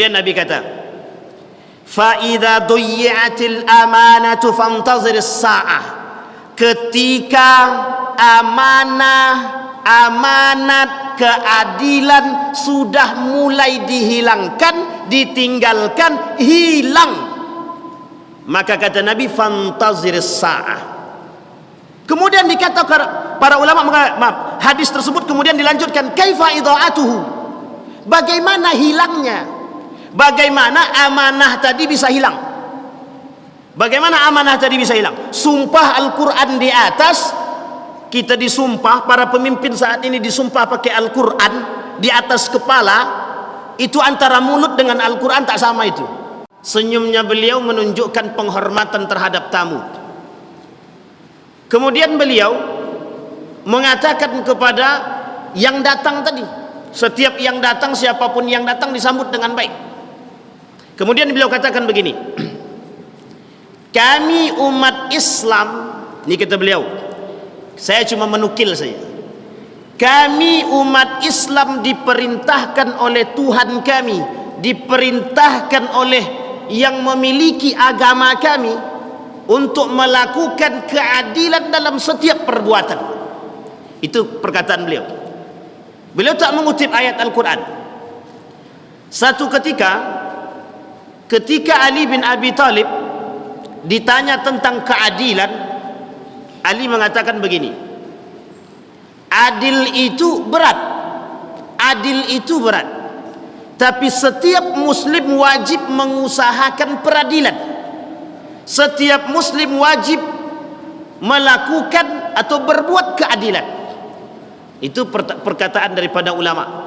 Dan Nabi kata, fa idza duyyi'atil amanatu fantazir as-sa'ah. Ketika amanat keadilan sudah mulai dihilangkan, ditinggalkan, hilang, maka kata Nabi, fantazir as-sa'ah. Kemudian dikatakan para ulama, hadis tersebut kemudian dilanjutkan, kaifa idha'atuhu, bagaimana hilangnya, bagaimana amanah tadi bisa hilang, bagaimana amanah tadi bisa hilang. Sumpah Al-Quran di atas, kita disumpah, para pemimpin saat ini disumpah pakai Al-Quran di atas kepala, itu antara mulut dengan Al-Quran tak sama itu. Senyumnya beliau menunjukkan penghormatan terhadap tamu. Kemudian beliau mengatakan kepada yang datang tadi, setiap yang datang, siapapun yang datang disambut dengan baik. Kemudian beliau katakan begini, kami umat Islam, ini kata beliau, saya cuma menukil saja, kami umat Islam diperintahkan oleh Tuhan kami, diperintahkan oleh yang memiliki agama kami untuk melakukan keadilan dalam setiap perbuatan. Itu perkataan beliau. Beliau tak mengutip ayat Al-Quran. Satu ketika Ali bin Abi Thalib ditanya tentang keadilan, Ali mengatakan begini, adil itu berat, adil itu berat, tapi setiap muslim wajib mengusahakan peradilan. Setiap muslim wajib melakukan atau berbuat keadilan. Itu perkataan daripada ulama,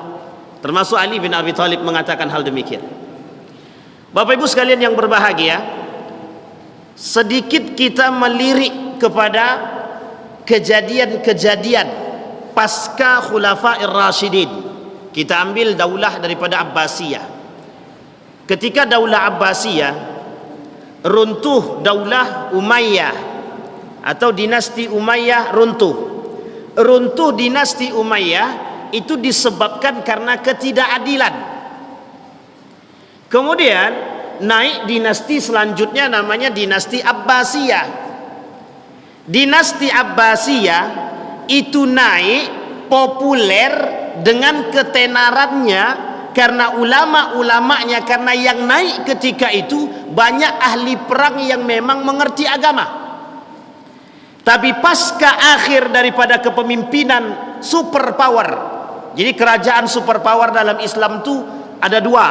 termasuk Ali bin Abi Thalib mengatakan hal demikian. Bapak Ibu sekalian yang berbahagia, sedikit kita melirik kepada kejadian-kejadian pasca Khulafa'ir Rasyidin. Kita ambil daulah daripada Abbasiyah. Ketika daulah Abbasiyah runtuh, daulah Umayyah atau dinasti Umayyah runtuh dinasti Umayyah itu disebabkan karena ketidakadilan. Kemudian naik dinasti selanjutnya, namanya dinasti Abbasiyah. Dinasti Abbasiyah itu naik populer dengan ketenarannya, karena ulama-ulamanya, karena yang naik ketika itu banyak ahli perang yang memang mengerti agama. Tapi pasca akhir daripada kepemimpinan superpower, jadi kerajaan superpower dalam Islam itu ada dua.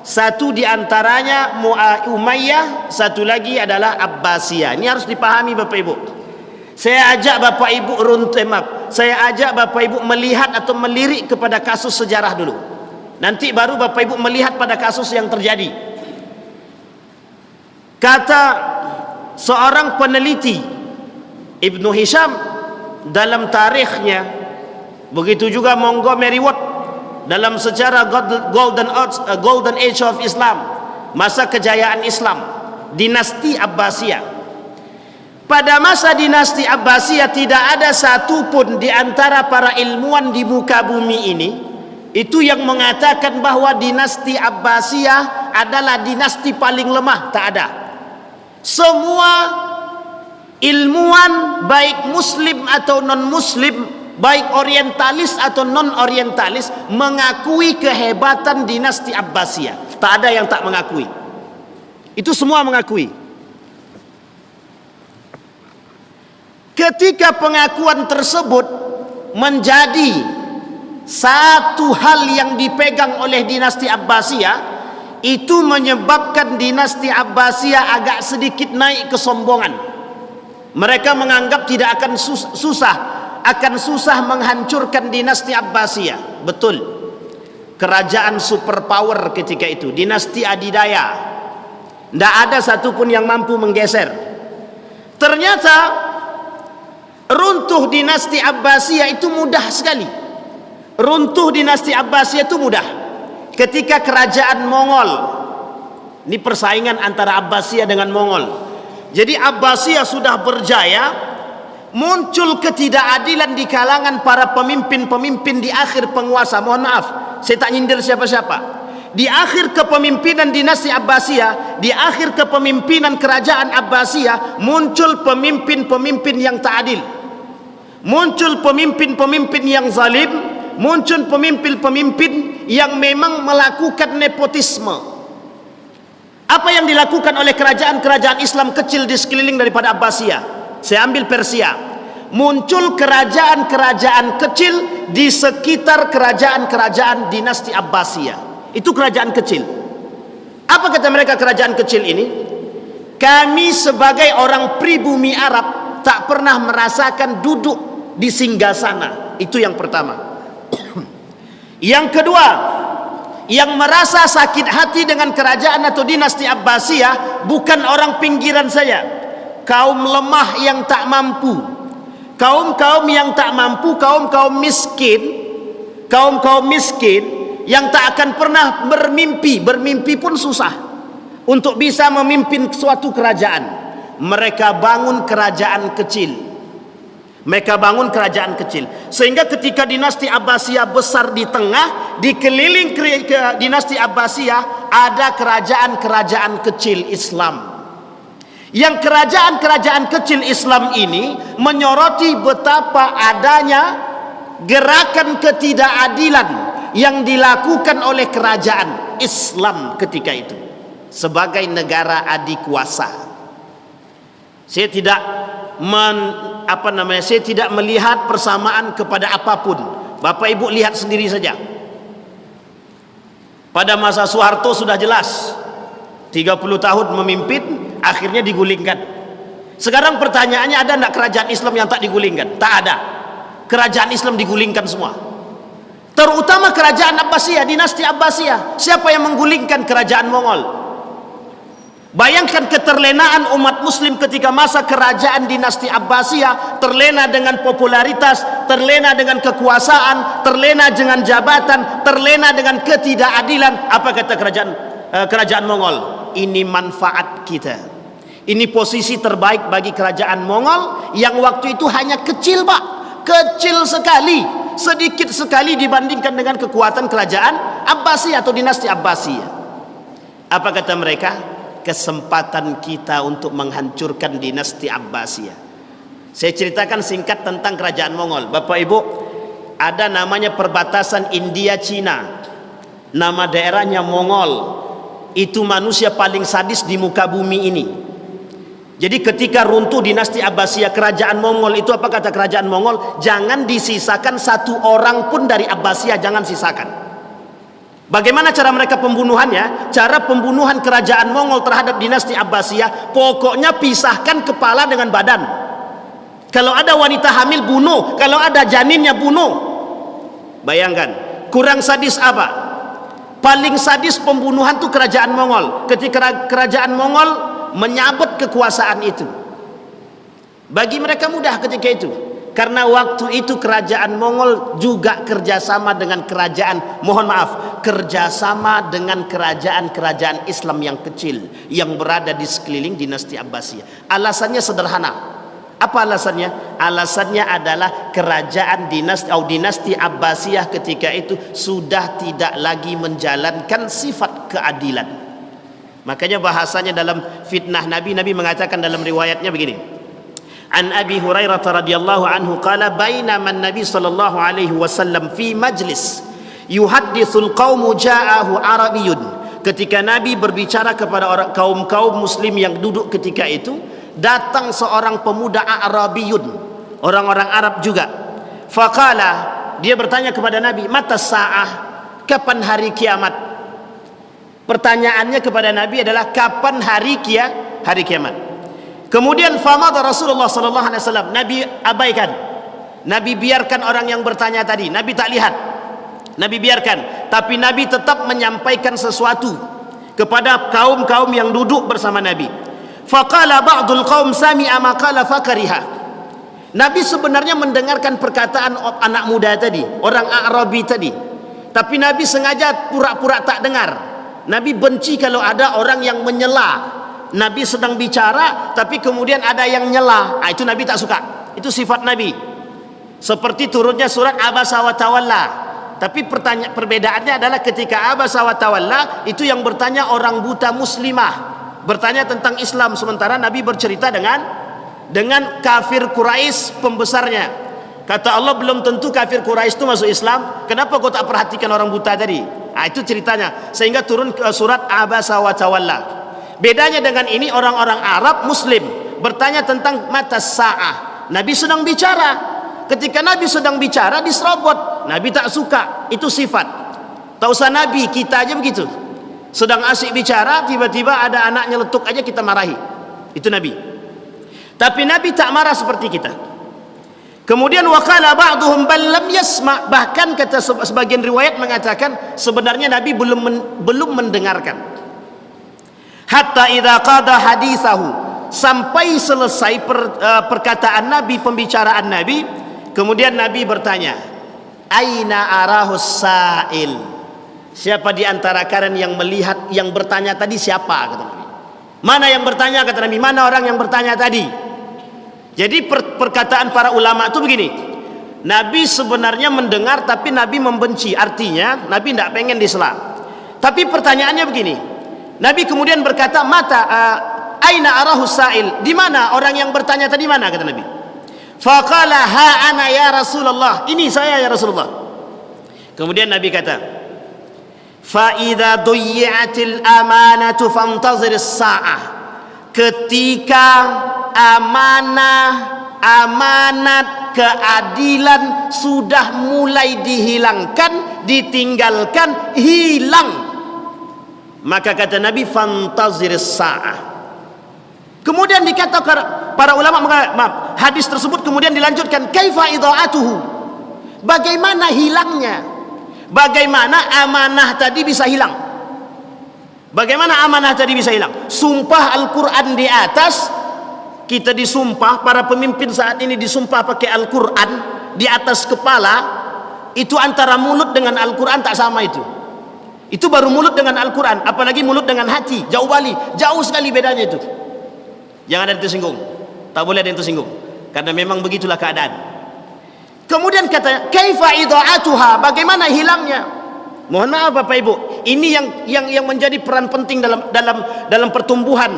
Satu diantaranya Umayyah, satu lagi adalah Abbasiyah. Ini harus dipahami Bapak Ibu. Saya ajak Bapak Ibu saya ajak Bapak Ibu melihat atau melirik kepada kasus sejarah dulu. Nanti baru Bapak Ibu melihat pada kasus yang terjadi. Kata seorang peneliti Ibnu Hisham dalam tarikhnya, begitu juga Montgomery Watt dalam sejarah Golden Age of Islam, masa kejayaan Islam, dinasti Abbasiyah. Pada masa dinasti Abbasiyah tidak ada satupun di antara para ilmuwan di muka bumi ini itu yang mengatakan bahwa dinasti Abbasiyah adalah dinasti paling lemah. Tak ada. Semua ilmuwan, baik muslim atau non muslim, baik orientalis atau non orientalis, mengakui kehebatan dinasti Abbasiyah. Tak ada yang tak mengakui. Itu semua mengakui. Ketika pengakuan tersebut menjadi satu hal yang dipegang oleh dinasti Abbasiyah, itu menyebabkan dinasti Abbasiyah agak sedikit naik kesombongan. Mereka menganggap tidak akan susah menghancurkan dinasti Abbasiyah. Betul, kerajaan superpower ketika itu, dinasti adidaya, tidak ada satupun yang mampu menggeser. Ternyata runtuh dinasti Abbasiyah itu mudah sekali. Runtuh dinasti Abbasiyah itu mudah ketika kerajaan Mongol, ini persaingan antara Abbasiyah dengan Mongol. Jadi Abbasiyah sudah berjaya, muncul ketidakadilan di kalangan para pemimpin-pemimpin di akhir penguasa. Mohon maaf, saya tak nyindir siapa-siapa. di akhir kepemimpinan dinasti Abbasiyah, di akhir kepemimpinan kerajaan Abbasiyah, muncul pemimpin-pemimpin yang tak adil, muncul pemimpin-pemimpin yang zalim, muncul pemimpin-pemimpin yang memang melakukan nepotisme. Apa yang dilakukan oleh kerajaan-kerajaan Islam kecil di sekeliling daripada Abbasiyah? Saya ambil Persia. Muncul kerajaan-kerajaan kecil di sekitar kerajaan-kerajaan dinasti Abbasiyah. Itu kerajaan kecil. Apa kata mereka kerajaan kecil ini? Kami sebagai orang pribumi Arab tak pernah merasakan duduk di singgasana. Itu yang pertama. Yang kedua, yang merasa sakit hati dengan kerajaan atau dinasti Abbasiyah bukan orang pinggiran saya, kaum lemah yang tak mampu, kaum-kaum yang tak mampu, kaum-kaum miskin, kaum-kaum miskin yang tak akan pernah bermimpi pun susah untuk bisa memimpin suatu kerajaan. Mereka bangun kerajaan kecil. Mereka bangun kerajaan kecil. Sehingga ketika dinasti Abbasiyah besar di tengah, dikeliling dinasti Abbasiyah ada kerajaan-kerajaan kecil Islam. Yang kerajaan-kerajaan kecil Islam ini menyoroti betapa adanya gerakan ketidakadilan yang dilakukan oleh kerajaan Islam ketika itu sebagai negara adikuasa. Saya tidak saya tidak melihat persamaan kepada apapun. Bapak Ibu lihat sendiri saja. Pada masa Soeharto sudah jelas 30 tahun memimpin, akhirnya digulingkan. Sekarang pertanyaannya, ada enggak kerajaan Islam yang tak digulingkan? Tak ada. Kerajaan Islam digulingkan semua. Terutama kerajaan Abbasiyah, dinasti Abbasiyah. Siapa yang menggulingkan? Kerajaan Mongol. Bayangkan keterlenaan umat muslim ketika masa kerajaan dinasti Abbasiyah, terlena dengan popularitas, terlena dengan kekuasaan, terlena dengan jabatan, terlena dengan ketidakadilan. Apa kata kerajaan Mongol? Ini manfaat kita. Ini posisi terbaik bagi kerajaan Mongol yang waktu itu hanya kecil, Pak. Kecil sekali, sedikit sekali dibandingkan dengan kekuatan kerajaan Abbasiyah atau dinasti Abbasiyah. Apa kata mereka? Kesempatan kita untuk menghancurkan dinasti Abbasiyah. Saya ceritakan singkat tentang kerajaan Mongol. Bapak Ibu, ada namanya perbatasan India Cina. Nama daerahnya Mongol. Itu manusia paling sadis di muka bumi ini. Jadi ketika runtuh dinasti Abbasiyah, kerajaan Mongol itu, apa kata kerajaan Mongol? Jangan disisakan satu orang pun dari Abbasiyah, jangan sisakan. Bagaimana cara mereka pembunuhannya? Cara pembunuhan kerajaan Mongol terhadap dinasti Abbasiyah, pokoknya pisahkan kepala dengan badan. Kalau ada wanita hamil, bunuh. Kalau ada janinnya, bunuh. Bayangkan, kurang sadis apa? Paling sadis pembunuhan itu kerajaan Mongol. Ketika kerajaan Mongol menyabet kekuasaan itu, bagi mereka mudah ketika itu. Karena waktu itu kerajaan Mongol juga kerjasama dengan kerjasama dengan kerajaan-kerajaan Islam yang kecil yang berada di sekeliling dinasti Abbasiyah. Alasannya sederhana. Apa alasannya? Alasannya adalah kerajaan dinasti Abbasiyah ketika itu sudah tidak lagi menjalankan sifat keadilan. Makanya bahasanya dalam fitnah Nabi mengatakan dalam riwayatnya begini. An Abi Hurairah radhiyallahu anhu qala bainama an-nabi sallallahu alaihi wasallam fi majlis yuhadditsul qaumu ja'ahu arabiyyun. Ketika Nabi berbicara kepada kaum muslim yang duduk ketika itu, datang seorang pemuda Arabiyun, orang-orang Arab juga. Faqala, dia bertanya kepada Nabi, mata sa'ah, kapan hari kiamat? Pertanyaannya kepada Nabi adalah kapan hari kiamat? Kemudian famada Rasulullah sallallahu alaihi wasallam, Nabi abaikan. Nabi biarkan orang yang bertanya tadi, Nabi tak lihat. Nabi biarkan, tapi Nabi tetap menyampaikan sesuatu kepada kaum-kaum yang duduk bersama Nabi. Faqala ba'dul qaum sami'a ma qala fakariha. Nabi sebenarnya mendengarkan perkataan anak muda tadi, orang Arabi tadi. Tapi Nabi sengaja pura-pura tak dengar. Nabi benci kalau ada orang yang menyela. Nabi sedang bicara tapi kemudian ada yang nyela. Itu Nabi tak suka. Itu sifat Nabi. Seperti turunnya surat Abasa wa Tawalla. Tapi perbedaannya adalah ketika abasa wa tawalla itu yang bertanya orang buta muslimah, bertanya tentang Islam, sementara Nabi bercerita dengan kafir Quraisy pembesarnya. Kata Allah, belum tentu kafir Quraisy itu masuk Islam. Kenapa kau tak perhatikan orang buta tadi? Itu ceritanya. Sehingga turun ke surat abasa wa tawalla. Bedanya dengan ini, orang-orang Arab Muslim bertanya tentang mata sa'ah. Nabi sedang bicara. Ketika Nabi sedang bicara diserobot. Nabi tak suka. Itu sifat. Tak usah Nabi, kita aja begitu. Sedang asyik bicara, tiba-tiba ada anak nyeletuk aja kita marahi. Itu Nabi. Tapi Nabi tak marah seperti kita. Kemudian waqala ba'duhum bal lam yasma', bahkan kata sebagian riwayat mengatakan sebenarnya Nabi belum mendengarkan. Hatta idza qada hadithahu, sampai selesai perkataan Nabi, pembicaraan Nabi, kemudian Nabi bertanya, aina arahus sa'il? Siapa di antara kalian yang melihat yang bertanya tadi, siapa? Kata Nabi. Mana yang bertanya? Kata Nabi. Mana orang yang bertanya tadi? Jadi perkataan para ulama itu begini, Nabi sebenarnya mendengar tapi Nabi membenci. Artinya Nabi tidak pengen disela. Tapi pertanyaannya begini, Nabi kemudian berkata, mata aina arahus sa'il? Di mana orang yang bertanya tadi, mana? Kata Nabi. Faqala ha ana ya Rasulullah, ini saya ya Rasulullah. Kemudian Nabi kata, fa idza duyyatil amanatu fantazir as-sa'ah, ketika amanat keadilan sudah mulai dihilangkan, ditinggalkan, hilang, maka kata Nabi fantazir as-sa'ah. Kemudian dikatakan para ulama, maaf, hadis tersebut kemudian dilanjutkan, kaifa idha'atuhu, bagaimana hilangnya, bagaimana amanah tadi bisa hilang, bagaimana amanah tadi bisa hilang. Sumpah Al-Quran di atas, kita disumpah, para pemimpin saat ini disumpah pakai Al-Quran di atas kepala, itu antara mulut dengan Al-Quran tak sama itu. Itu baru mulut dengan Al-Quran, apalagi mulut dengan hati, jauh sekali bedanya itu. Jangan ada yang tersinggung, tak boleh ada yang tersinggung, karena memang begitulah keadaan. Kemudian kata, kaifa idha'atuha, bagaimana hilangnya? Mohon maaf Bapak Ibu, ini yang menjadi peran penting dalam pertumbuhan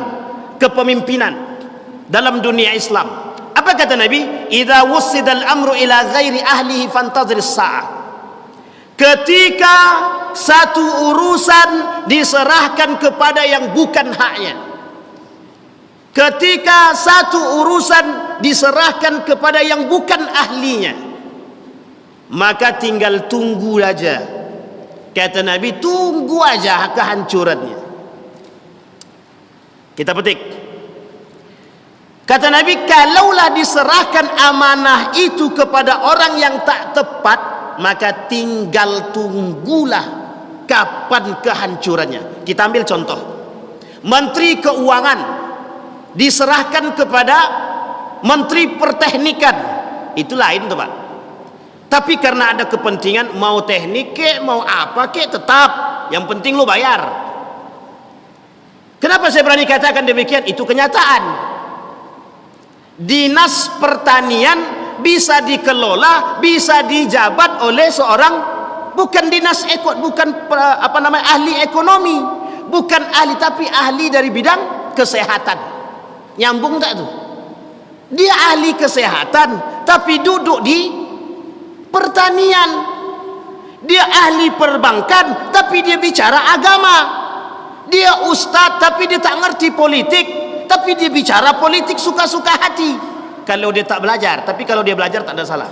kepemimpinan dalam dunia Islam. Apa kata Nabi? Idza wussidal amru ila ghairi ahlihi fantazir as-sa'ah. Ketika satu urusan diserahkan kepada yang bukan haknya, ketika satu urusan diserahkan kepada yang bukan ahlinya, maka tinggal tunggu aja. Kata Nabi, tunggu aja kehancurannya. Kita petik. Kata Nabi, kalaulah diserahkan amanah itu kepada orang yang tak tepat, maka tinggal tunggulah kapan kehancurannya. Kita ambil contoh, Menteri Keuangan diserahkan kepada Menteri Perteknikan, itu lain tuh Pak. Tapi karena ada kepentingan, mau teknik ke, mau apa ke, tetap yang penting lu bayar. Kenapa saya berani katakan demikian? Itu kenyataan. Dinas pertanian bisa dikelola, bisa dijabat oleh seorang bukan ahli ekonomi, bukan ahli, tapi ahli dari bidang kesehatan. Nyambung tak tuh? Dia ahli kesehatan tapi duduk di pertanian. Dia ahli perbankan tapi dia bicara agama. Dia ustadz tapi dia tak ngerti politik, tapi dia bicara politik suka-suka hati. Kalau dia tak belajar, tapi kalau dia belajar tak ada salah.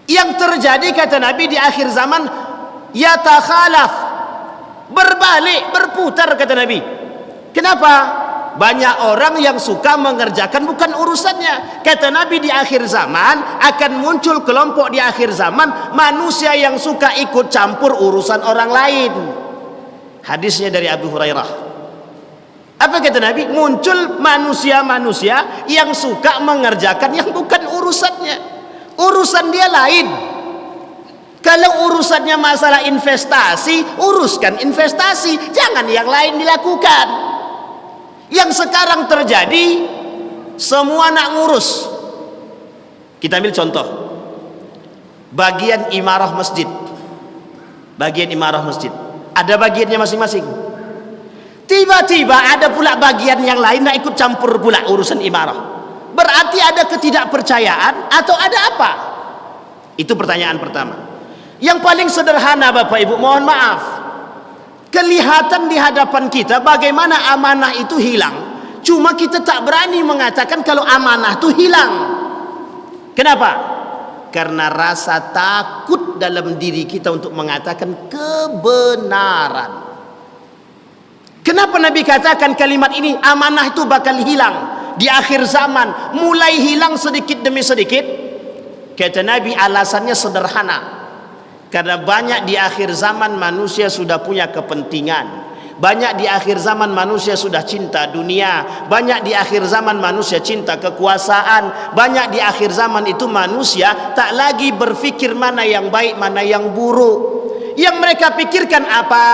Yang terjadi kata Nabi di akhir zaman, yatakhalaf, berbalik, berputar kata Nabi. Kenapa? Banyak orang yang suka mengerjakan bukan urusannya. Kata Nabi di akhir zaman akan muncul kelompok di akhir zaman manusia yang suka ikut campur urusan orang lain. Hadisnya dari Abu Hurairah. Apa kata Nabi? Muncul manusia-manusia yang suka mengerjakan yang bukan urusannya. Urusan dia lain. Kalau urusannya masalah investasi, uruskan investasi, jangan yang lain dilakukan. Yang sekarang terjadi, semua nak ngurus. Kita ambil contoh. bagian imarah masjid. Bagian imarah masjid. Ada bagiannya masing-masing. Tiba-tiba ada pula bagian yang lain nak ikut campur pula urusan imarah. Berarti ada ketidakpercayaan atau ada apa? Itu pertanyaan pertama. Yang paling sederhana Bapak Ibu, mohon maaf, kelihatan di hadapan kita bagaimana amanah itu hilang. Cuma kita tak berani mengatakan kalau amanah itu hilang. Kenapa? Karena rasa takut dalam diri kita untuk mengatakan kebenaran. Kenapa Nabi katakan kalimat ini, amanah itu bakal hilang di akhir zaman, mulai hilang sedikit demi sedikit? Kata Nabi, alasannya sederhana. Karena banyak di akhir zaman manusia sudah punya kepentingan. Banyak di akhir zaman manusia sudah cinta dunia. Banyak di akhir zaman manusia cinta kekuasaan. Banyak di akhir zaman itu manusia tak lagi berfikir mana yang baik, mana yang buruk. Yang mereka pikirkan apa?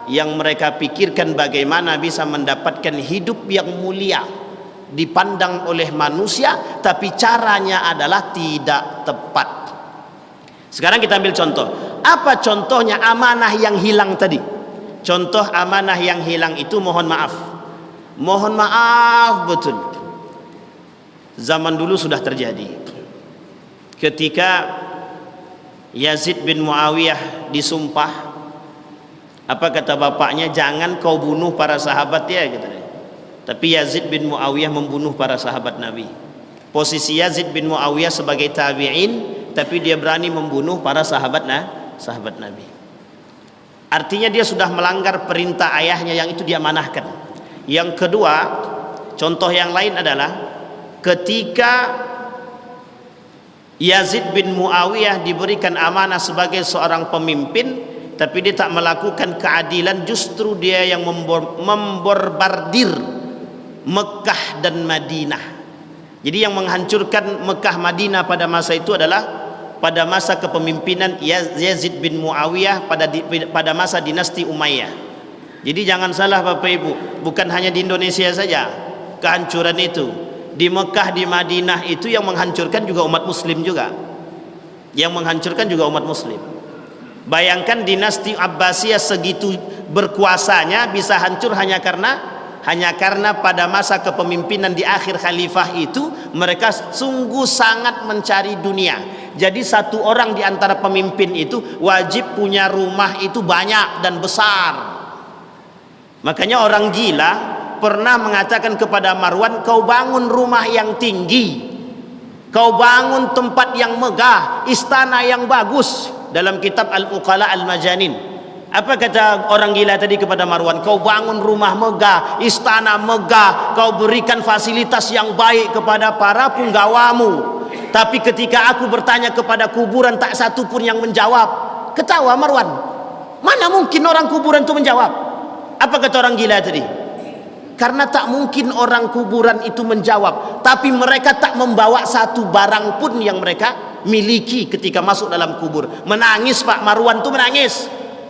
Yang mereka pikirkan bagaimana bisa mendapatkan hidup yang mulia, dipandang oleh manusia, tapi caranya adalah tidak tepat. Sekarang kita ambil contoh. Apa contohnya amanah yang hilang tadi? Contoh amanah yang hilang itu, mohon maaf. Mohon maaf betul. Zaman dulu sudah terjadi. Ketika Yazid bin Muawiyah disumpah, apa kata bapaknya? Jangan kau bunuh para sahabat ya, gitu. Tapi Yazid bin Muawiyah membunuh para sahabat Nabi. Posisi Yazid bin Muawiyah sebagai tabi'in, tapi dia berani membunuh para sahabat Nabi. Artinya dia sudah melanggar perintah ayahnya yang itu dia manahkan. Yang kedua, contoh yang lain adalah ketika Yazid bin Muawiyah diberikan amanah sebagai seorang pemimpin, tapi dia tak melakukan keadilan, justru dia yang membombardir Mekah dan Madinah. Jadi yang menghancurkan Mekah Madinah pada masa itu adalah pada masa kepemimpinan Yazid bin Muawiyah pada masa dinasti Umayyah. Jadi jangan salah Bapak Ibu, bukan hanya di Indonesia saja kehancuran itu. Di Mekah, di Madinah itu yang menghancurkan juga umat muslim juga. Yang menghancurkan juga umat muslim. Bayangkan dinasti Abbasiyah segitu berkuasanya bisa hancur hanya karena pada masa kepemimpinan di akhir khalifah itu mereka sungguh sangat mencari dunia. Jadi satu orang di antara pemimpin itu wajib punya rumah itu banyak dan besar. Makanya orang gila pernah mengatakan kepada Marwan, kau bangun rumah yang tinggi, kau bangun tempat yang megah, istana yang bagus. Dalam kitab Al-Uqala Al-Majanin, apa kata orang gila tadi kepada Marwan? Kau bangun rumah megah, istana megah, kau berikan fasilitas yang baik kepada para punggawamu. Tapi ketika aku bertanya kepada kuburan, tak satu pun yang menjawab. Ketawa Marwan. Mana mungkin orang kuburan itu menjawab? Apa kata orang gila tadi? Karena tak mungkin orang kuburan itu menjawab, tapi mereka tak membawa satu barang pun yang mereka miliki ketika masuk dalam kubur. Menangis Pak, Marwan itu menangis.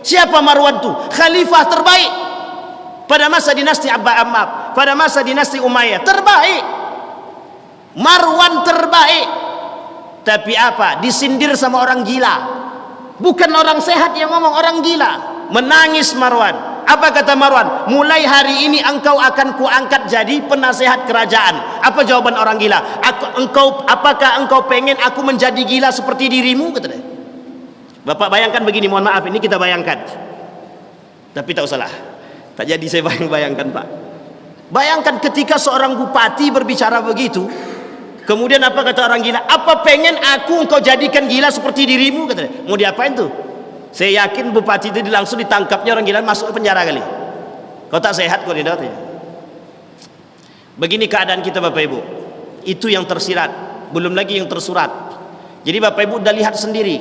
Siapa Marwan itu? Khalifah terbaik pada masa dinasti pada masa dinasti Umayyah, terbaik. Marwan terbaik. Tapi apa? Disindir sama orang gila. Bukan orang sehat yang ngomong, orang gila. Menangis Marwan. Apa kata Marwan? Mulai hari ini engkau akan kuangkat jadi penasehat kerajaan. Apa jawaban orang gila? Apakah engkau pengen aku menjadi gila seperti dirimu? Kata dia. Bapak bayangkan begini, mohon maaf, ini kita bayangkan. Tapi tak usahlah. Tak jadi saya bayangkan Pak. Bayangkan ketika seorang bupati berbicara begitu. Kemudian apa kata orang gila? Apa pengen aku engkau jadikan gila seperti dirimu? Kata dia. Mau diapain tuh? Saya yakin bupati itu langsung ditangkapnya orang gila, masuk ke penjara kali. Kau tak sehat kau tidak? Begini keadaan kita Bapak Ibu. Itu yang tersirat, belum lagi yang tersurat. Jadi Bapak Ibu udah lihat sendiri.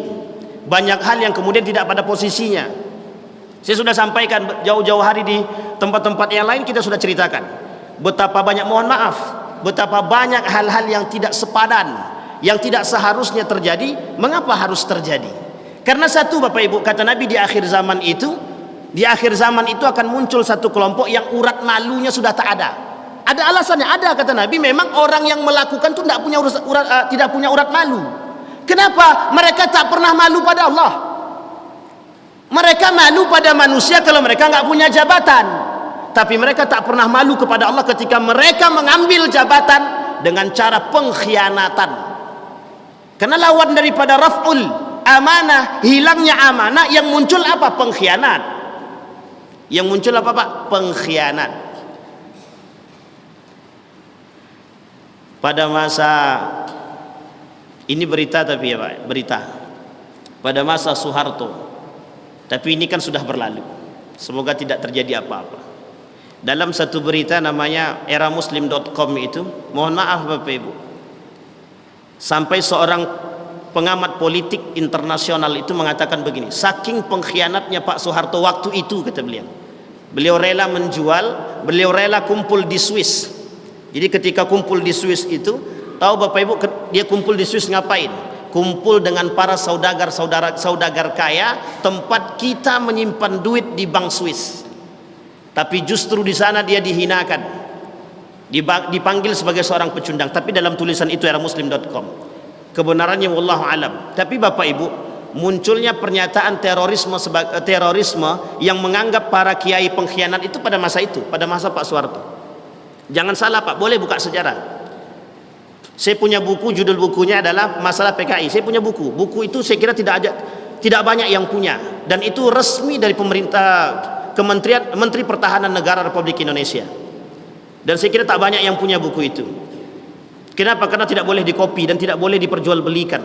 Banyak hal yang kemudian tidak pada posisinya. Saya sudah sampaikan jauh-jauh hari di tempat-tempat yang lain, kita sudah ceritakan. Betapa banyak, mohon maaf, betapa banyak hal-hal yang tidak sepadan, yang tidak seharusnya terjadi. Mengapa harus terjadi? Karena satu Bapak Ibu, kata Nabi di akhir zaman itu akan muncul satu kelompok yang urat malunya sudah tak ada. Ada alasannya, ada kata Nabi, memang orang yang melakukan itu tidak punya urat malu. Kenapa? Mereka tak pernah malu pada Allah. Mereka malu pada manusia kalau mereka nggak punya jabatan, tapi mereka tak pernah malu kepada Allah ketika mereka mengambil jabatan dengan cara pengkhianatan. Karena lawan daripada raf'ul amanah, hilangnya amanah, yang muncul apa? Pengkhianat. Yang muncul apa Pak? Pengkhianat. Pada masa ini berita, tapi ya Pak, berita pada masa Soeharto, tapi ini kan sudah berlalu, semoga tidak terjadi apa-apa. Dalam satu berita namanya eramuslim.com itu, mohon maaf Bapak Ibu, sampai seorang pengamat politik internasional itu mengatakan begini, saking pengkhianatnya Pak Soeharto waktu itu, kata beliau, beliau rela menjual, beliau rela kumpul di Swiss. Jadi ketika kumpul di Swiss itu, tahu Bapak Ibu dia kumpul di Swiss ngapain? Kumpul dengan para saudagar kaya, tempat kita menyimpan duit di bank Swiss. Tapi justru di sana dia dihinakan, dipanggil sebagai seorang pecundang. Tapi dalam tulisan itu eramuslim.com, kebenarannya wallahu alam. Tapi Bapak Ibu, munculnya pernyataan terorisme yang menganggap para kiai pengkhianat itu pada masa itu, pada masa Pak Soeharto. Jangan salah Pak, boleh buka sejarah. Saya punya buku, judul bukunya adalah Masalah PKI. Saya punya buku. Buku itu saya kira tidak banyak yang punya, dan itu resmi dari pemerintah, Menteri Pertahanan Negara Republik Indonesia. Dan saya kira tak banyak yang punya buku itu. Kenapa? Karena tidak boleh dikopi dan tidak boleh diperjualbelikan.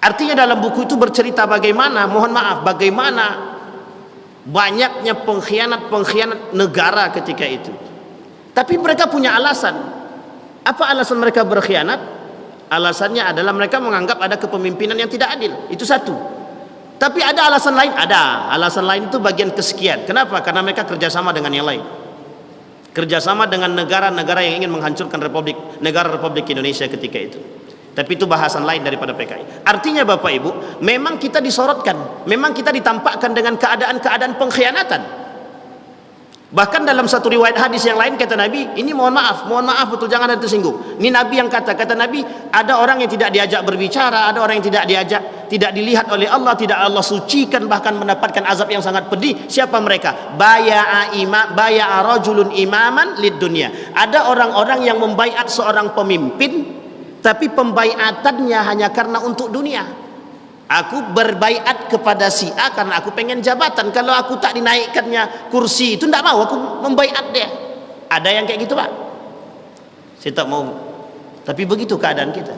Artinya dalam buku itu bercerita bagaimana, mohon maaf, bagaimana banyaknya pengkhianat negara ketika itu. Tapi mereka punya alasan. Apa alasan mereka berkhianat? Alasannya adalah mereka menganggap ada kepemimpinan yang tidak adil. Itu satu. Tapi ada alasan lain? Ada. Alasan lain itu bagian kesekian. Kenapa? Karena mereka kerjasama dengan yang lain. Kerjasama dengan negara-negara yang ingin menghancurkan negara Republik Indonesia ketika itu. Tapi itu bahasan lain daripada PKI. Artinya Bapak Ibu, memang kita disorotkan, memang kita ditampakkan dengan keadaan-keadaan pengkhianatan. Bahkan dalam satu riwayat hadis yang lain kata Nabi, ini mohon maaf betul, jangan ada tersinggung. Ini Nabi yang kata Nabi, ada orang yang tidak diajak berbicara, ada orang yang tidak dilihat oleh Allah, tidak Allah sucikan, bahkan mendapatkan azab yang sangat pedih. Siapa mereka? Baya'a rajulun imaman lid dunya. Ada orang-orang yang membaiat seorang pemimpin, tapi pembaiatannya hanya karena untuk dunia. Aku berbaiat kepada si A karena aku pengen jabatan. Kalau aku tak dinaikkannya kursi itu, tidak mau aku membaiat dia. Ada yang kayak gitu Pak. Saya tak mau. Tapi begitu keadaan kita.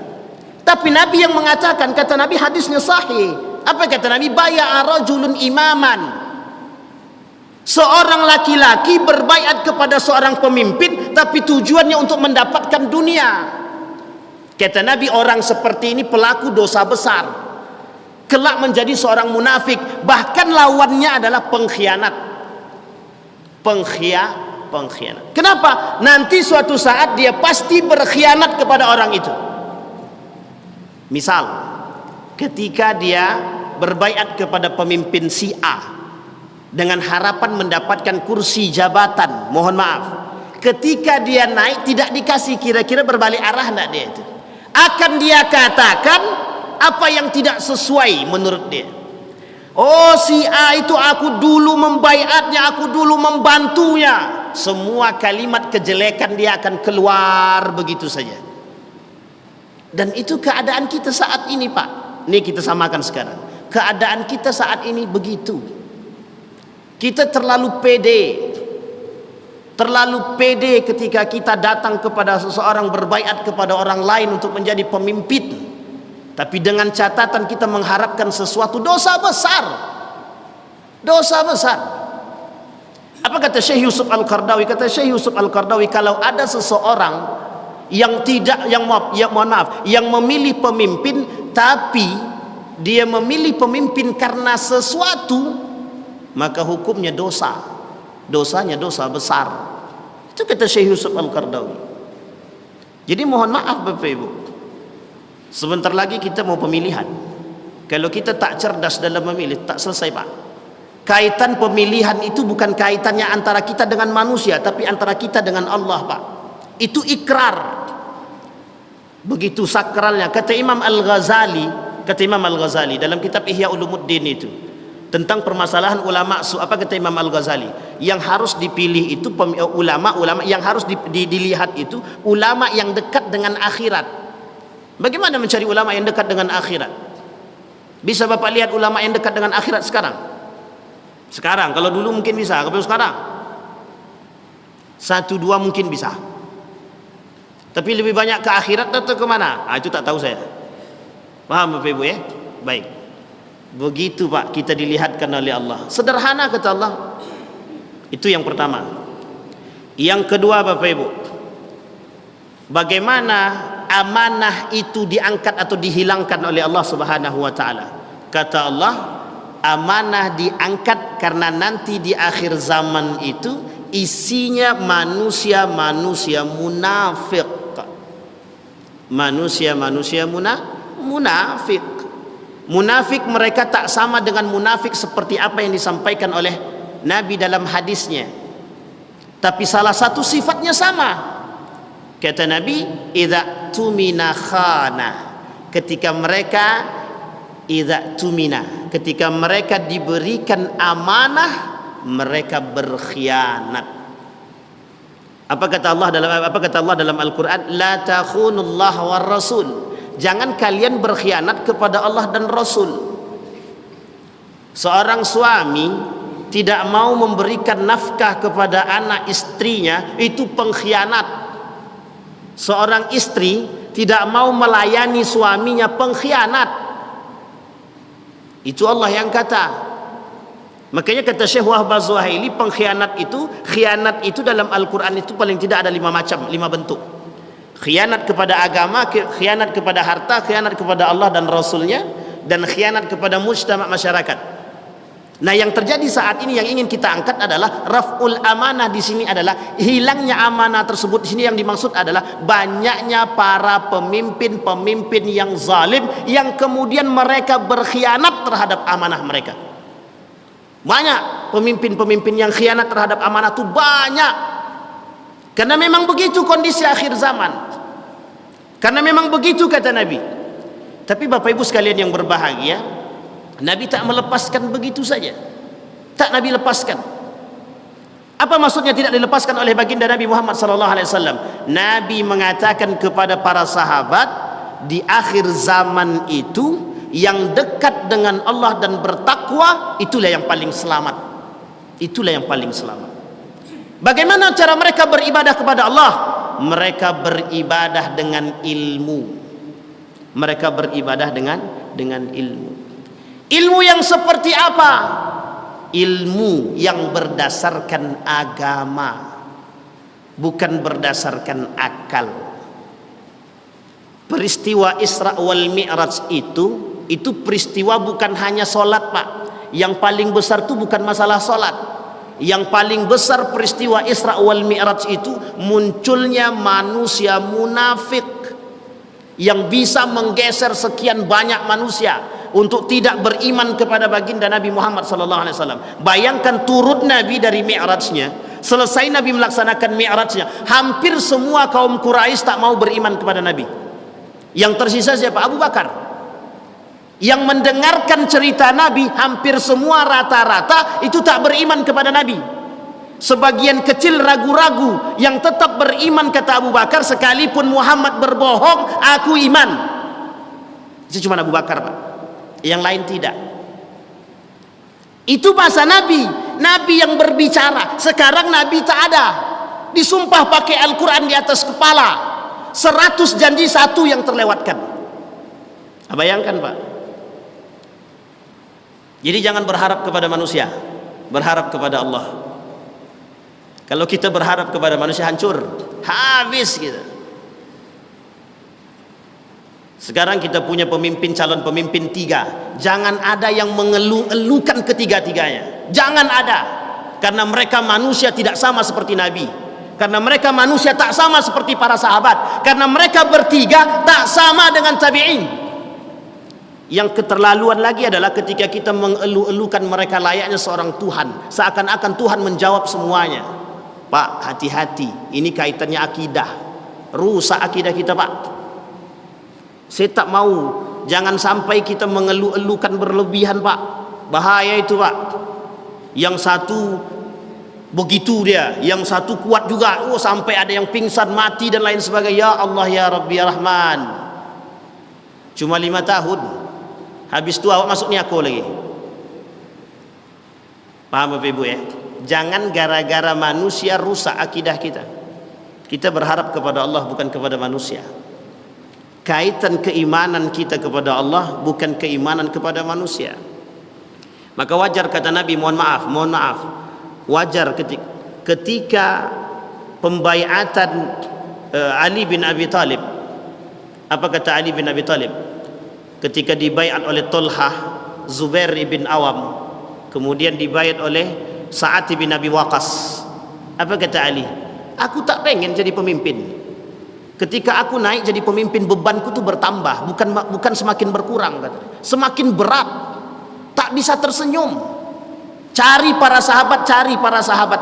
Tapi Nabi yang mengatakan, kata Nabi, hadisnya sahih. Apa kata Nabi? Baya'a rajulun imaman. Seorang laki-laki berbaiat kepada seorang pemimpin, tapi tujuannya untuk mendapatkan dunia. Kata Nabi, orang seperti ini pelaku dosa besar, kelak menjadi seorang munafik, bahkan lawannya adalah pengkhianat. Pengkhianat. Kenapa? Nanti suatu saat dia pasti berkhianat kepada orang itu. Misal, ketika dia berbaiat kepada pemimpin si A dengan harapan mendapatkan kursi jabatan, mohon maaf, ketika dia naik tidak dikasih, kira-kira berbalik arah enggak dia itu? Akan dia katakan apa yang tidak sesuai menurut dia. Oh, si A itu aku dulu membaiatnya, aku dulu membantunya. Semua kalimat kejelekan dia akan keluar begitu saja. Dan itu keadaan kita saat ini Pak. Ini kita samakan sekarang. Keadaan kita saat ini begitu. Kita terlalu pede ketika kita datang kepada seseorang, berbaiat kepada orang lain untuk menjadi pemimpin. Tapi dengan catatan kita mengharapkan sesuatu, dosa besar. Dosa besar. Apa kata Syekh Yusuf Al-Qardawi? Kata Syekh Yusuf Al-Qardawi, kalau ada seseorang yang yang memilih pemimpin, tapi dia memilih pemimpin karena sesuatu, maka hukumnya dosa. Dosanya dosa besar. Itu kata Syekh Yusuf Al-Qardawi. Jadi mohon maaf Bapak Ibu, sebentar lagi kita mau pemilihan. Kalau kita tak cerdas dalam memilih, tak selesai Pak. Kaitan pemilihan itu bukan kaitannya antara kita dengan manusia, tapi antara kita dengan Allah Pak. Itu ikrar. Begitu sakralnya. Kata Imam Al-Ghazali dalam kitab Ihya Ulumuddin itu tentang permasalahan ulama apa kata Imam Al-Ghazali, yang harus dipilih itu ulama yang harus dilihat itu ulama yang dekat dengan akhirat. Bagaimana mencari ulama yang dekat dengan akhirat? Bisa Bapak lihat ulama yang dekat dengan akhirat sekarang, kalau dulu mungkin bisa, kalau sekarang 1-2 mungkin bisa, tapi lebih banyak ke akhirat atau kemana? Itu tak tahu saya. Paham Bapak Ibu ya? Baik, begitu Pak, kita dilihatkan oleh Allah. Sederhana kata Allah. Itu yang pertama. Yang kedua Bapak Ibu, bagaimana amanah itu diangkat atau dihilangkan oleh Allah Subhanahu wa taala. Kata Allah, amanah diangkat karena nanti di akhir zaman itu isinya manusia-manusia munafik. Manusia-manusia munafik. Munafik mereka tak sama dengan munafik seperti apa yang disampaikan oleh Nabi dalam hadisnya, tapi salah satu sifatnya sama. Kata Nabi, idza tumina khana. Ketika mereka diberikan amanah, mereka berkhianat. Apa kata Allah dalam Al-Qur'an? La takhunullah war rasul. Jangan kalian berkhianat kepada Allah dan Rasul. Seorang suami tidak mau memberikan nafkah kepada anak istrinya, itu pengkhianat. Seorang istri tidak mau melayani suaminya, pengkhianat. Itu Allah yang kata. Makanya kata Syekh Wahab Az-Zuhaili, khianat itu dalam Al-Quran itu paling tidak ada 5 macam, 5 bentuk. Khianat kepada agama, khianat kepada harta, khianat kepada Allah dan Rasulnya, dan khianat kepada mujtama' masyarakat. Nah, yang terjadi saat ini yang ingin kita angkat adalah raf'ul amanah. Di sini adalah hilangnya amanah tersebut. Di sini yang dimaksud adalah banyaknya para pemimpin-pemimpin yang zalim, yang kemudian mereka berkhianat terhadap amanah mereka. Banyak pemimpin-pemimpin yang khianat terhadap amanah itu banyak. Karena memang begitu kondisi akhir zaman. Karena memang begitu kata Nabi. Tapi Bapak Ibu sekalian yang berbahagia, Nabi tak melepaskan begitu saja. Tak Nabi lepaskan. Apa maksudnya tidak dilepaskan oleh baginda Nabi Muhammad SAW? Nabi mengatakan kepada para sahabat, di akhir zaman itu yang dekat dengan Allah dan bertakwa, itulah yang paling selamat. Itulah yang paling selamat. Bagaimana cara mereka beribadah kepada Allah? Mereka beribadah dengan ilmu. Mereka beribadah dengan ilmu. Ilmu yang seperti apa? Ilmu yang berdasarkan agama, bukan berdasarkan akal. Peristiwa Isra wal Mi'raj itu peristiwa bukan hanya solat, Pak. Yang paling besar itu bukan masalah solat. Yang paling besar peristiwa Isra wal Mi'raj itu munculnya manusia munafik yang bisa menggeser sekian banyak manusia untuk tidak beriman kepada baginda Nabi Muhammad SAW. Bayangkan turun Nabi dari Mi'rajnya, selesai Nabi melaksanakan Mi'rajnya, hampir semua kaum Quraisy tak mau beriman kepada Nabi. Yang tersisa siapa? Abu Bakar. Yang mendengarkan cerita Nabi, hampir semua rata-rata itu tak beriman kepada Nabi. Sebagian kecil ragu-ragu yang tetap beriman, kata Abu Bakar, sekalipun Muhammad berbohong, aku iman. Itu cuma Abu Bakar, Pak. Yang lain tidak. Itu bahasa Nabi. Nabi yang berbicara. Sekarang Nabi tak ada. Disumpah pakai Al-Quran di atas kepala. 100 janji, 1 yang terlewatkan. Bayangkan, Pak. Jadi jangan berharap kepada manusia, berharap kepada Allah. Kalau kita berharap kepada manusia, hancur, habis kita. Sekarang kita punya pemimpin, calon pemimpin 3. Jangan ada yang mengeluh-elukan ketiga-tiganya. Jangan ada. Karena mereka manusia tidak sama seperti Nabi. Karena mereka manusia tak sama seperti para sahabat. Karena mereka bertiga tak sama dengan tabi'in. Yang keterlaluan lagi adalah ketika kita mengeluh-elukan mereka layaknya seorang Tuhan, seakan-akan Tuhan menjawab semuanya. Pak, hati-hati, ini kaitannya akidah. Rusak akidah kita, Pak. Saya tak mau, jangan sampai kita mengeluh-elukan berlebihan Pak. Bahaya itu Pak. Yang satu begitu dia, yang satu kuat juga, sampai ada yang pingsan, mati dan lain sebagainya. Ya Allah ya Rabbi ya Rahman. Cuma 5 tahun, habis itu awak masuk niako lagi. Paham Bapak Ibu ya? Jangan gara-gara manusia rusak akidah kita. Kita berharap kepada Allah bukan kepada manusia. Kaitan keimanan kita kepada Allah bukan keimanan kepada manusia. Maka wajar kata Nabi, mohon maaf, wajar ketika pembaiatan Ali bin Abi Thalib. Apa kata Ali bin Abi Thalib ketika dibaiat oleh Talhah, Zubair bin Awam, kemudian dibaiat oleh Sa'ad bin Abi Waqqas? Apa kata Ali? Aku tak pengen jadi pemimpin. Ketika aku naik jadi pemimpin, bebanku tuh bertambah, bukan semakin berkurang, kata. Semakin berat, tak bisa tersenyum. Cari para sahabat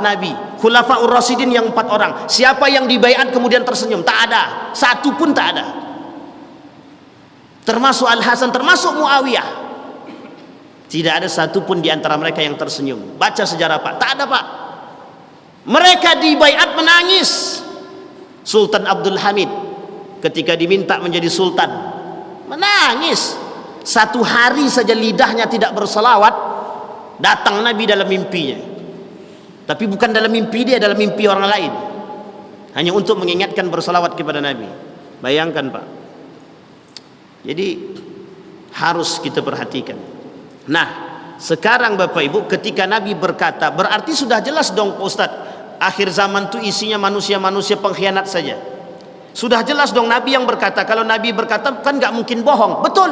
Nabi, Khulafaur Rasyidin yang 4 orang. Siapa yang dibaiat kemudian tersenyum? Tak ada, satu pun tak ada. Termasuk Al Hasan, termasuk Muawiyah. Tidak ada satu pun di antara mereka yang tersenyum. Baca sejarah Pak, tak ada Pak. Mereka dibaiat menangis. Sultan Abdul Hamid ketika diminta menjadi sultan menangis. 1 hari saja lidahnya tidak berselawat, datang Nabi dalam mimpinya. Tapi bukan dalam mimpi dia, dalam mimpi orang lain, hanya untuk mengingatkan berselawat kepada Nabi. Bayangkan Pak. Jadi harus kita perhatikan. Nah sekarang Bapak Ibu, ketika Nabi berkata, berarti sudah jelas dong Pak Ustadz, akhir zaman itu isinya manusia-manusia pengkhianat saja. Sudah jelas dong Nabi yang berkata. Kalau Nabi berkata kan gak mungkin bohong. Betul.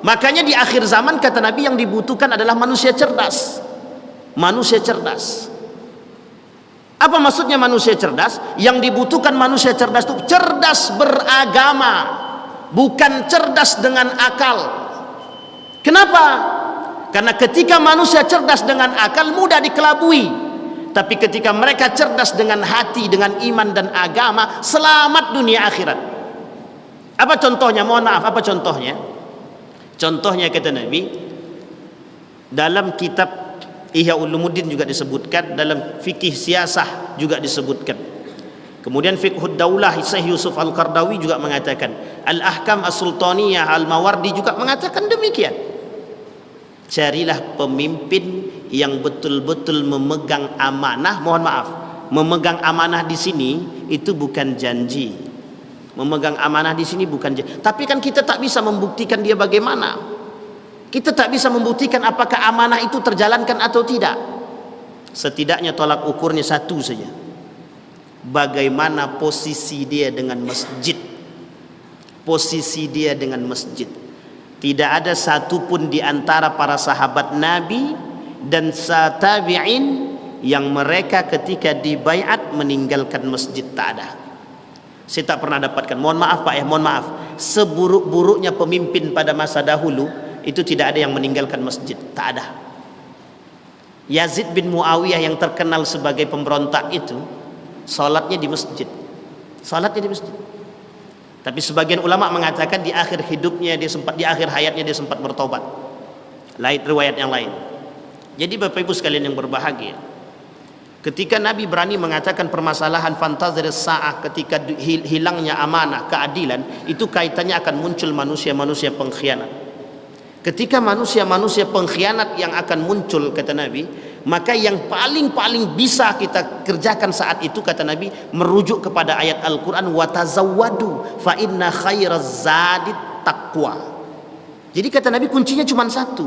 Makanya di akhir zaman kata Nabi yang dibutuhkan adalah manusia cerdas. Manusia cerdas. Apa maksudnya manusia cerdas? Yang dibutuhkan manusia cerdas itu cerdas beragama, bukan cerdas dengan akal. Kenapa? Karena ketika manusia cerdas dengan akal mudah dikelabui. Tapi ketika mereka cerdas dengan hati, dengan iman dan agama, selamat dunia akhirat. Apa contohnya? Mohon maaf, apa contohnya? Contohnya kata Nabi, dalam kitab Ihya Ulumuddin juga disebutkan, dalam fikih siasah juga disebutkan. Kemudian Fiqhud Daulah Syekh Yusuf Al-Qardawi juga mengatakan, Al-Ahkam As-Sultaniyah Al-Mawardi juga mengatakan demikian. Carilah pemimpin yang betul-betul memegang amanah. Mohon maaf, memegang amanah di sini itu bukan janji. Memegang amanah di sini bukan janji. Tapi kan kita tak bisa membuktikan dia bagaimana. Kita tak bisa membuktikan apakah amanah itu terjalankan atau tidak. Setidaknya tolak ukurnya satu saja. Bagaimana posisi dia dengan masjid. Posisi dia dengan masjid. Tidak ada satupun di antara para sahabat Nabi dan tabi'in yang mereka ketika dibaiat meninggalkan masjid. Tak ada. Saya tak pernah dapatkan. Mohon maaf Pak ya, mohon maaf. Seburuk-buruknya pemimpin pada masa dahulu itu tidak ada yang meninggalkan masjid. Tak ada. Yazid bin Muawiyah yang terkenal sebagai pemberontak itu salatnya di masjid. Salatnya di masjid. Tapi sebagian ulama mengatakan di akhir hidupnya dia sempat, di akhir hayatnya dia sempat bertobat. Lain riwayat yang lain. Jadi Bapak Ibu sekalian yang berbahagia, ketika Nabi berani mengatakan permasalahan fantazir sa'ah, ketika hilangnya amanah, keadilan, itu kaitannya akan muncul manusia-manusia pengkhianat. Ketika manusia-manusia pengkhianat yang akan muncul kata Nabi, maka yang paling bisa kita kerjakan saat itu kata Nabi merujuk kepada ayat Al-Quran, watazawwadu fa inna khairaz zadit taqwa. Jadi kata Nabi kuncinya cuma satu,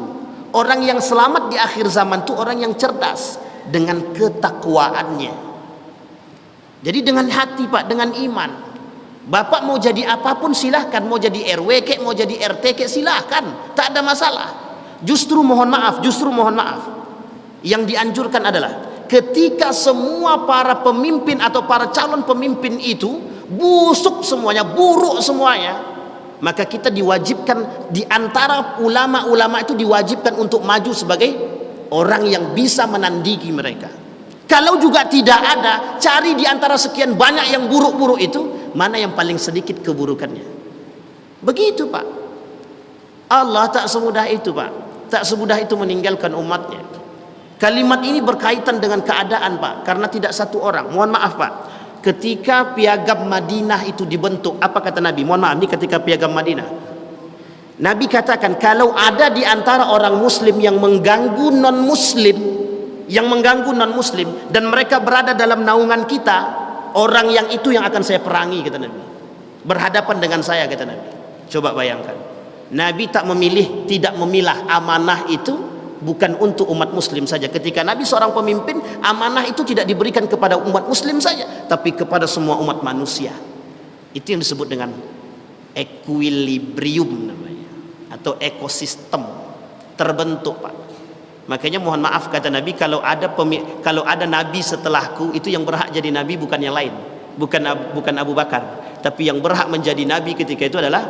orang yang selamat di akhir zaman itu orang yang cerdas dengan ketakwaannya. Jadi dengan hati Pak, dengan iman. Bapak mau jadi apapun silahkan, mau jadi RW kek, mau jadi RT kek silahkan, tak ada masalah. Justru mohon maaf, yang dianjurkan adalah ketika semua para pemimpin atau para calon pemimpin itu busuk semuanya, buruk semuanya, maka kita diwajibkan, di antara ulama-ulama itu diwajibkan untuk maju sebagai orang yang bisa menandingi mereka. Kalau juga tidak ada, cari di antara sekian banyak yang buruk-buruk itu, mana yang paling sedikit keburukannya. Begitu Pak. Allah tak semudah itu Pak. Tak semudah itu meninggalkan umatnya. Kalimat ini berkaitan dengan keadaan Pak. Karena tidak satu orang. Mohon maaf Pak. Ketika piagam Madinah itu dibentuk, apa kata Nabi? Mohon maaf, ini ketika piagam Madinah. Nabi katakan, kalau ada di antara orang muslim yang mengganggu non-muslim, dan mereka berada dalam naungan kita, orang yang itu yang akan saya perangi, kata Nabi. Berhadapan dengan saya, kata Nabi. Coba bayangkan. Nabi tidak memilah amanah itu bukan untuk umat muslim saja. Ketika Nabi seorang pemimpin, amanah itu tidak diberikan kepada umat muslim saja, tapi kepada semua umat manusia. Itu yang disebut dengan equilibrium namanya, atau ekosistem terbentuk Pak. Makanya mohon maaf kata Nabi, kalau ada nabi setelahku, itu yang berhak jadi nabi bukan yang lain, bukan Abu Bakar, tapi yang berhak menjadi nabi ketika itu adalah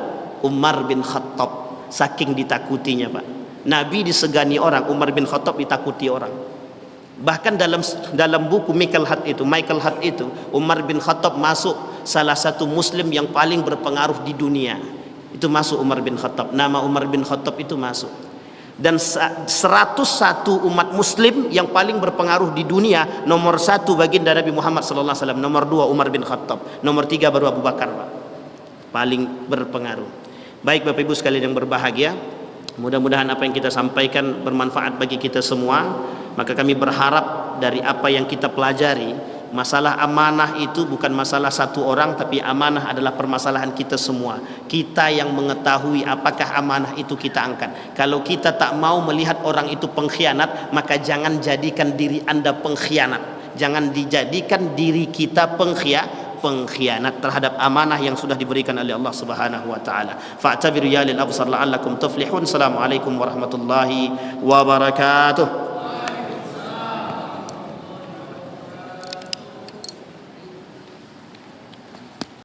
Umar bin Khattab. Saking ditakutinya Pak. Nabi disegani orang, Umar bin Khattab ditakuti orang. Bahkan dalam buku Michael Hart itu, Umar bin Khattab masuk salah satu muslim yang paling berpengaruh di dunia. Itu masuk Umar bin Khattab. Nama Umar bin Khattab itu masuk. Dan 101 umat muslim yang paling berpengaruh di dunia, nomor 1 baginda Nabi Muhammad SAW, nomor 2 Umar bin Khattab, nomor 3 baru Abu Bakar Pak. Paling berpengaruh. Baik Bapak Ibu sekalian yang berbahagia, mudah-mudahan apa yang kita sampaikan bermanfaat bagi kita semua. Maka kami berharap dari apa yang kita pelajari, masalah amanah itu bukan masalah satu orang, tapi amanah adalah permasalahan kita semua. Kita yang mengetahui apakah amanah itu kita angkat. Kalau kita tak mau melihat orang itu pengkhianat, maka jangan jadikan diri Anda pengkhianat. Jangan dijadikan diri kita pengkhianat terhadap amanah yang sudah diberikan oleh Allah Subhanahu wa taala. Fa'tabiru ya lil absar la'allakum tuflihun. Assalamualaikum warahmatullahi wabarakatuh.